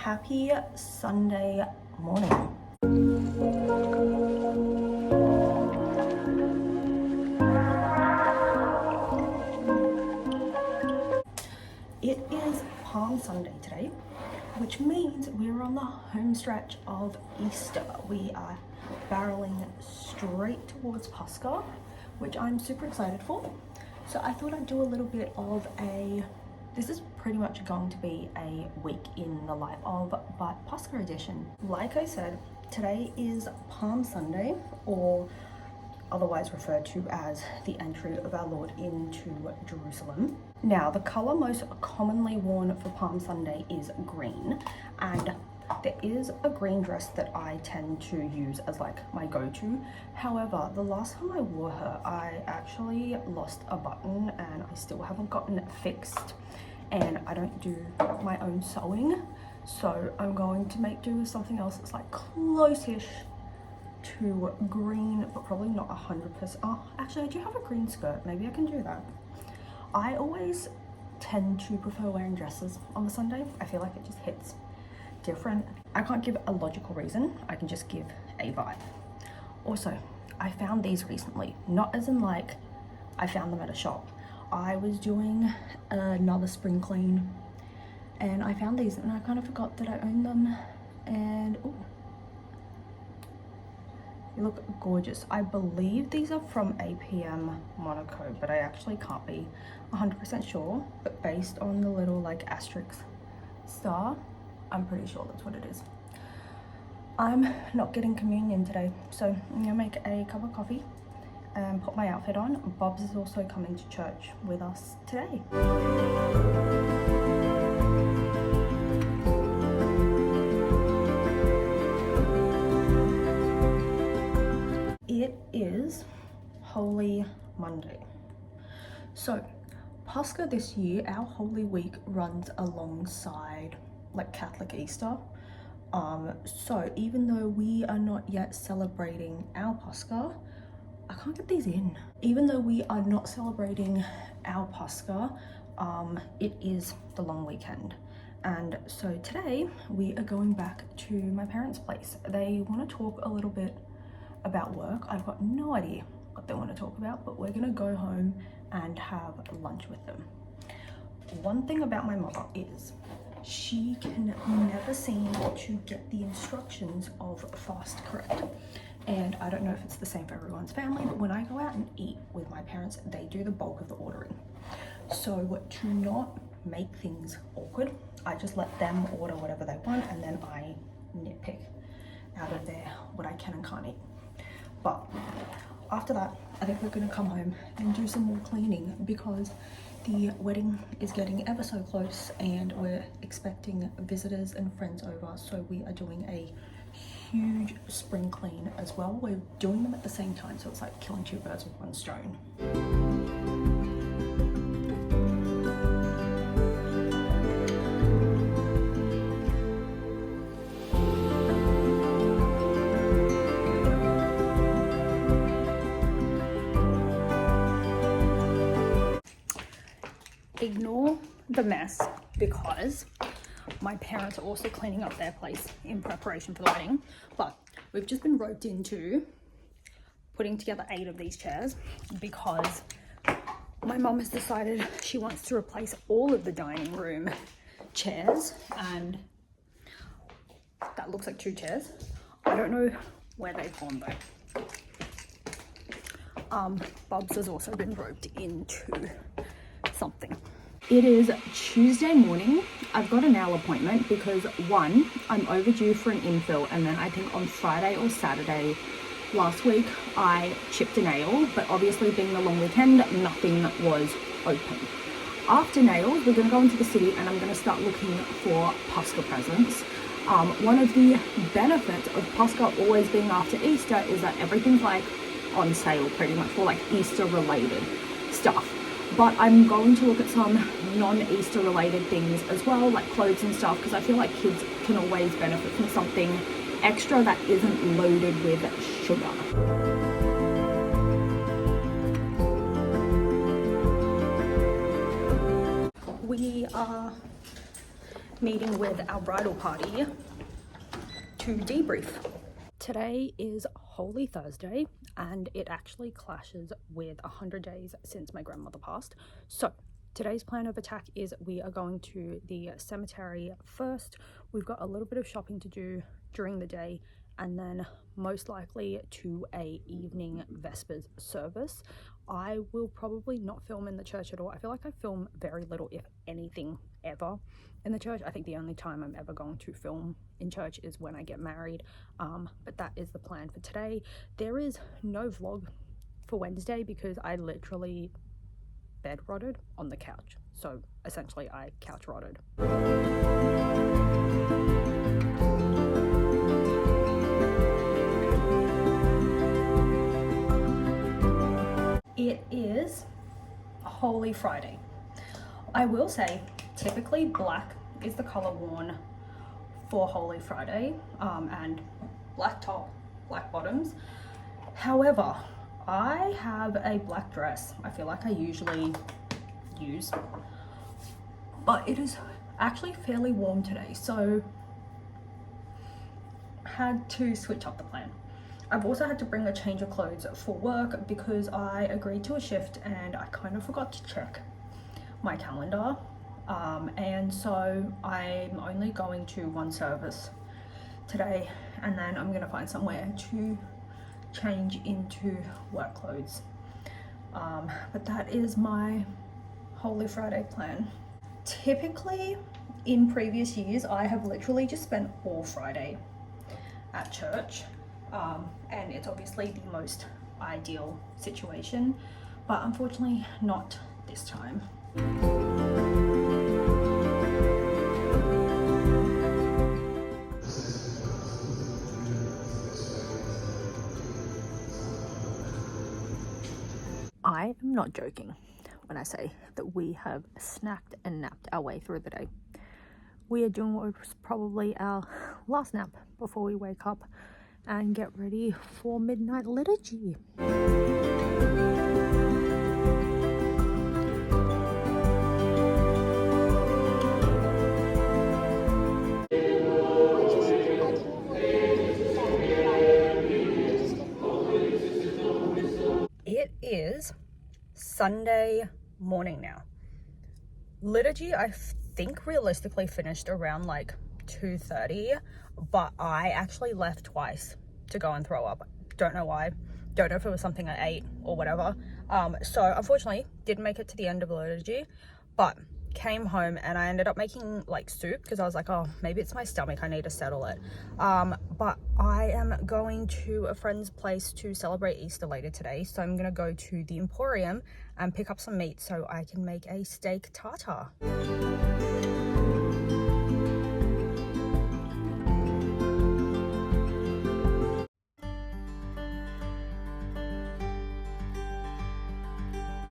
Happy Sunday morning. It is Palm Sunday today, which means we're on the home stretch of Easter. We are barreling straight towards Pascha, which I'm super excited for. So I thought I'd do a little bit of this is pretty much going to be a week in the life of, but Pascha edition. Like I said, today is Palm Sunday, or otherwise referred to as the entry of our Lord into Jerusalem. Now, the color most commonly worn for Palm Sunday is green, and there is a green dress that I tend to use as like my go-to. However, the last time I wore her, I actually lost a button and I still haven't gotten it fixed, and I don't do my own sewing, so I'm going to make do with something else that's like close-ish to green, but probably not 100%. Oh, actually I do have a green skirt, maybe I can do that. I always tend to prefer wearing dresses on the Sunday. I feel like it just hits different. I can't give a logical reason, I can just give a vibe. Also, I found these recently, not as in like I found them at a shop. I was doing another spring clean and I found these and I kind of forgot that I owned them, and ooh, they look gorgeous. I believe these are from APM Monaco, but I actually can't be 100% sure, but based on the little like asterisk star, I'm pretty sure that's what it is. I'm not getting communion today, so I'm gonna make a cup of coffee and put my outfit on. Bob's is also coming to church with us today. It is Holy Monday. So Pascha this year, our Holy Week runs alongside like Catholic Easter. So even though we are not yet celebrating our Pascha, I can't get these in. Even though we are not celebrating our Pascha, it is the long weekend. And so today we are going back to my parents' place. They want to talk a little bit about work. I've got no idea what they want to talk about, but we're gonna go home and have lunch with them. One thing about my mother is she can never seem to get the instructions of fast correct. And I don't know if it's the same for everyone's family, but when I go out and eat with my parents, they do the bulk of the ordering. So to not make things awkward, I just let them order whatever they want, and then I nitpick out of there what I can and can't eat. But after that, I think we're gonna come home and do some more cleaning because the wedding is getting ever so close and we're expecting visitors and friends over. So we are doing a huge spring clean as well. We're doing them at the same time, so it's like killing two birds with one stone. Ignore the mess because my parents are also cleaning up their place in preparation for the wedding, but we've just been roped into putting together 8 of these chairs because my mum has decided she wants to replace all of the dining room chairs, and that looks like 2 chairs. I don't know where they've gone though. Bob's has also been roped into something. It is Tuesday morning. I've got a nail appointment because one, I'm overdue for an infill, and then I think on Friday or Saturday last week I chipped a nail, but obviously being the long weekend, nothing was open. After nails, we're gonna go into the city and I'm gonna start looking for Pascha presents. One of the benefits of Pascha always being after Easter is that everything's like on sale pretty much for like Easter related stuff. But I'm going to look at some non-Easter related things as well, like clothes and stuff, because I feel like kids can always benefit from something extra that isn't loaded with sugar. We are meeting with our bridal party to debrief. Today is Holy Thursday and it actually clashes with 100 days since my grandmother passed. So today's plan of attack is we are going to the cemetery first. We've got a little bit of shopping to do during the day and then most likely to a evening Vespers service. I will probably not film in the church at all. I feel like I film very little, if anything, ever in the church. I think the only time I'm ever going to film in church is when I get married, but that is the plan for today. There is no vlog for Wednesday because I literally bed rotted on the couch. So essentially I couch rotted. It is Holy Friday. I will say typically black is the color worn for Holy Friday, and black top, black bottoms. However, I have a black dress I feel like I usually use, but it is actually fairly warm today, so had to switch up the plan. I've also had to bring a change of clothes for work because I agreed to a shift and I kind of forgot to check my calendar, and so I'm only going to one service today and then I'm gonna find somewhere to change into work clothes, but that is my Holy Friday plan. Typically in previous years I have literally just spent all Friday at church, and it's obviously the most ideal situation, but unfortunately not this time. I am not joking when I say that we have snacked and napped our way through the day. We are doing what was probably our last nap before we wake up and get ready for midnight liturgy. It is Sunday morning now. Liturgy I think realistically finished around like 2:30, but I actually left twice to go and throw up. Don't know why. Don't know if it was something I ate or whatever. So unfortunately didn't make it to the end of the liturgy, but came home and I ended up making like soup because I was like, oh, maybe it's my stomach, I need to settle it. But I am going to a friend's place to celebrate Easter later today, so I'm gonna go to the Emporium and pick up some meat so I can make a steak tartare.